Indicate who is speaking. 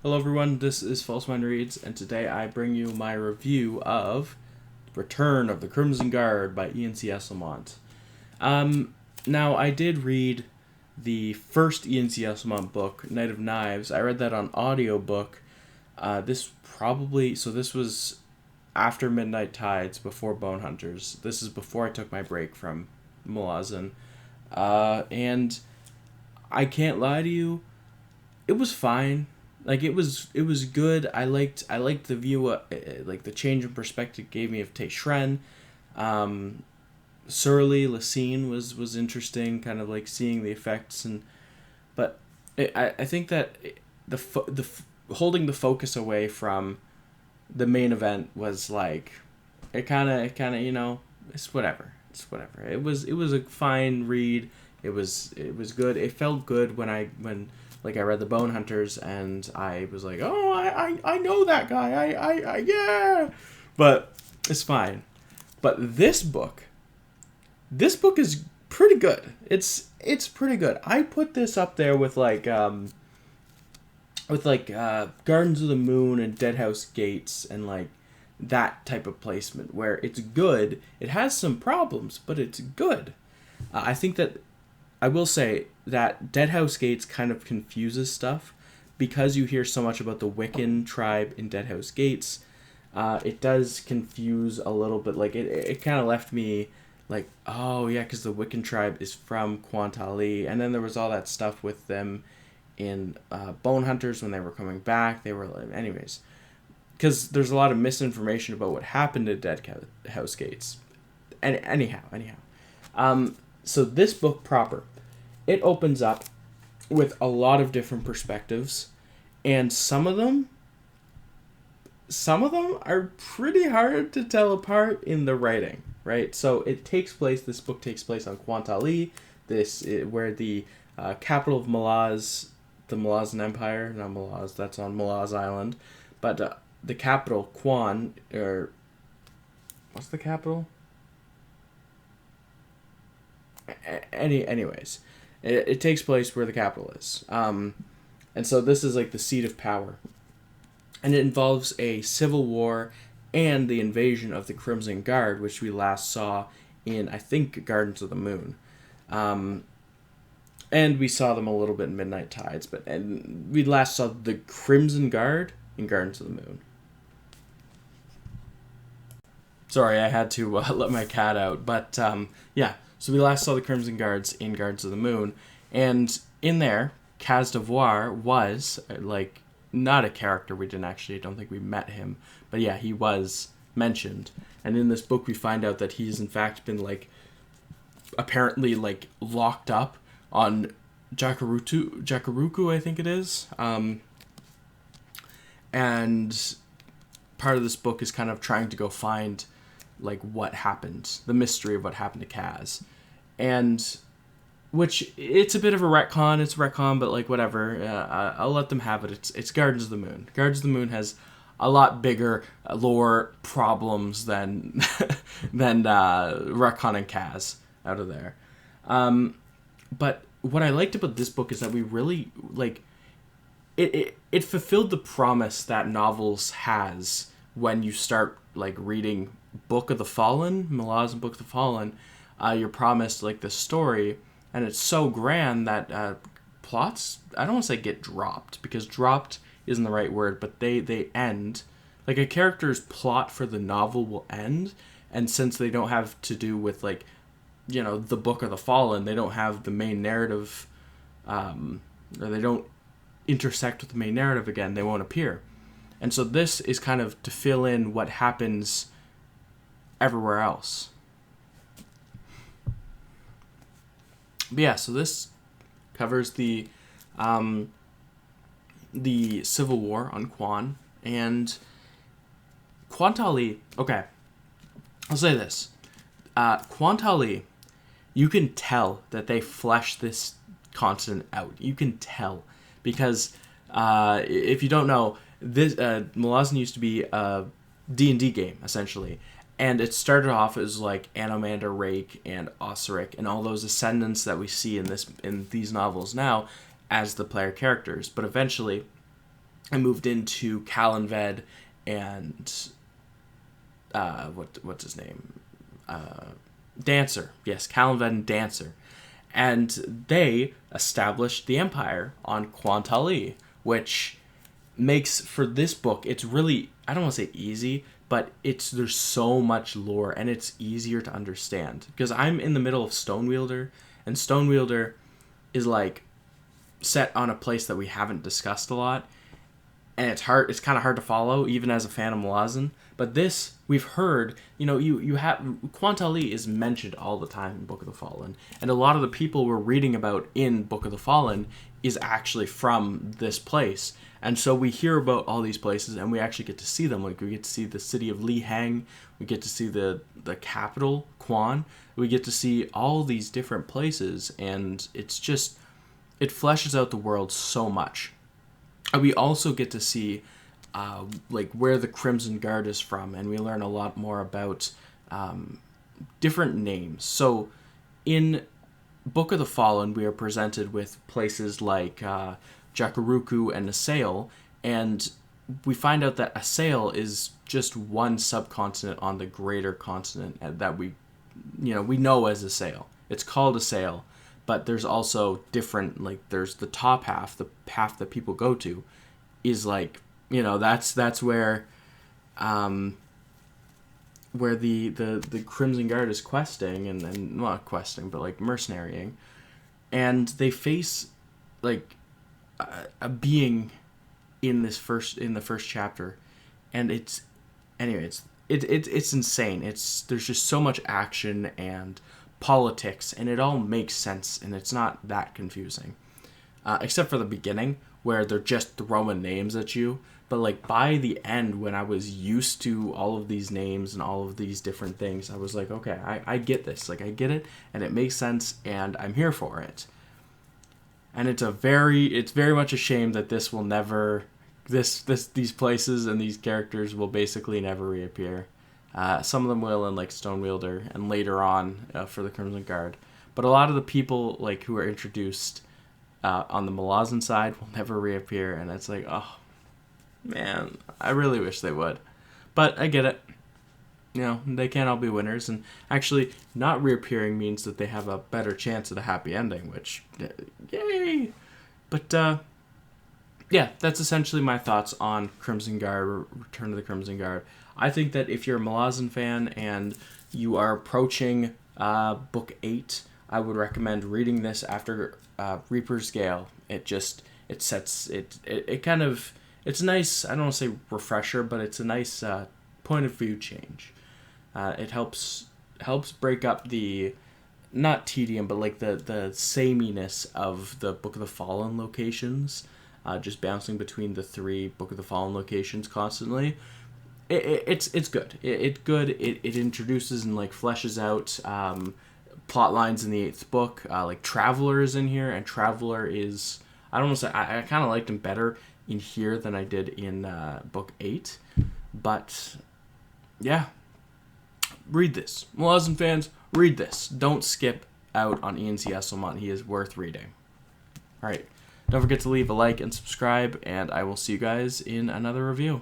Speaker 1: Hello everyone, this is False Mind Reads, and today I bring you my review of Return of the Crimson Guard by Ian C. Esslemont. Now, I did read the first Ian C. Esslemont book, Knight of Knives. I read that on audiobook. This was after Midnight Tides, before Bone Hunters. This is before I took my break from Malazan. And I can't lie to you, it was fine. Like it was good. I liked the view, like the change in perspective it gave me of Tay Shren. Surly Lacine was interesting, kind of like seeing the effects, but I think that holding the focus away from the main event was like it kind of it's whatever. It was a fine read. It was good. It felt good when like I read the Bone Hunters and I was like, oh, I know that guy. I yeah, but it's fine. But this book is pretty good. It's pretty good. I put this up there with Gardens of the Moon and Deadhouse Gates and like that type of placement where it's good. It has some problems, but it's good. I think that I will say that Deadhouse Gates kind of confuses stuff because you hear so much about the Wiccan tribe in Deadhouse Gates. It does confuse a little bit. Like it kind of left me like, oh yeah, because the Wiccan tribe is from Quantali, and then there was all that stuff with them in Bone Hunters when they were coming back. They were like, anyways, because there's a lot of misinformation about what happened to Deadhouse Gates. And anyhow. So this book proper, it opens up with a lot of different perspectives, and some of them are pretty hard to tell apart in the writing, right? So this book takes place on Quantali, where the capital of Malaz, the Malazan Empire, not Malaz, that's on Malaz Island, but the capital, Quan, or what's the capital? Anyways, it takes place where the capital is. And so this is like the seat of power. And it involves a civil war and the invasion of the Crimson Guard, which we last saw in, I think, Gardens of the Moon. And we saw them a little bit in Midnight Tides, and we last saw the Crimson Guard in Gardens of the Moon. Sorry, I had to let my cat out, but yeah. So we last saw the Crimson Guards in Gardens of the Moon, and in there, Kaz Devoir was like not a character. I don't think we met him, but yeah, he was mentioned. And in this book, we find out that he's in fact been like apparently like locked up on Jakaruku, I think it is. And part of this book is kind of trying to go find like what happened, the mystery of what happened to Kaz, and which it's a bit of a retcon. It's a retcon, but like whatever. I'll let them have it. It's Gardens of the Moon. Gardens of the Moon has a lot bigger lore problems than retconning Kaz out of there. But what I liked about this book is that we really like it fulfilled the promise that novels has when you start like reading Book of the Fallen, Malazan Book of the Fallen. You're promised like the story, and it's so grand that plots, I don't want to say get dropped, because dropped isn't the right word, but they end. Like a character's plot for the novel will end, and since they don't have to do with like, the Book of the Fallen, they don't have the main narrative, or they don't intersect with the main narrative again, they won't appear. And so this is kind of to fill in what happens everywhere else. But yeah, so this covers the civil war on Quan and Quantali. Okay, I'll say this: Quantali, you can tell that they fleshed this continent out. You can tell because if you don't know, this Malazan used to be a D&D game essentially. And it started off as like Anomander, Rake, and Osiric, and all those ascendants that we see in these novels now as the player characters. But eventually, I moved into Callanved and what's his name? Dancer. Yes, Callanved and Dancer. And they established the empire on Quantali, which makes for this book, it's really, I don't want to say easy, but there's so much lore and it's easier to understand. Because I'm in the middle of Stonewielder, and Stonewielder is like set on a place that we haven't discussed a lot, and it's kind of hard to follow even as a fan of Malazan. But this we've heard, you have Quantali is mentioned all the time in Book of the Fallen, and a lot of the people we're reading about in Book of the Fallen is actually from this place. And so we hear about all these places and we actually get to see them. Like we get to see the city of Li Heng, we get to see the capital, Quan, we get to see all these different places, and it fleshes out the world so much. And we also get to see where the Crimson Guard is from, and we learn a lot more about different names. So in Book of the Fallen, we are presented with places like Jacuruku and Asail, and we find out that Asail is just one subcontinent on the greater continent that we know as Asail. It's called Asail, but there's also different, like there's the top half, the half that people go to, is like, that's where the Crimson Guard is questing and not questing, but like mercenarying, and they face like a being in the first chapter, and it's insane. There's just so much action and politics, and it all makes sense, and it's not that confusing, except for the beginning where they're just throwing names at you. But like by the end, when I was used to all of these names and all of these different things, I was like, okay, I get this. Like I get it, and it makes sense, and I'm here for it. And it's very much a shame that this will never, these places and these characters will basically never reappear. Some of them will in like Stonewielder and later on for the Crimson Guard, but a lot of the people like who are introduced on the Malazan side will never reappear, and it's like, oh man, I really wish they would, but I get it. They can't all be winners, and actually not reappearing means that they have a better chance at a happy ending, which, yay! But, yeah, that's essentially my thoughts on Crimson Guard, Return of the Crimson Guard. I think that if you're a Malazan fan and you are approaching Book 8, I would recommend reading this after Reaper's Gale. It's a nice, I don't want to say refresher, but it's a nice point of view change. It helps break up the, not tedium, but like the sameness of the Book of the Fallen locations, just bouncing between the 3 Book of the Fallen locations constantly. It's good. It's good. It introduces and like fleshes out plot lines in the 8th book. Like Traveler is in here, and Traveler is, I don't want to say, I kind of liked him better in here than I did in Book 8, but yeah. Read this. Malazan fans, read this. Don't skip out on Ian C. Esslemont. He is worth reading. Alright, don't forget to leave a like and subscribe, and I will see you guys in another review.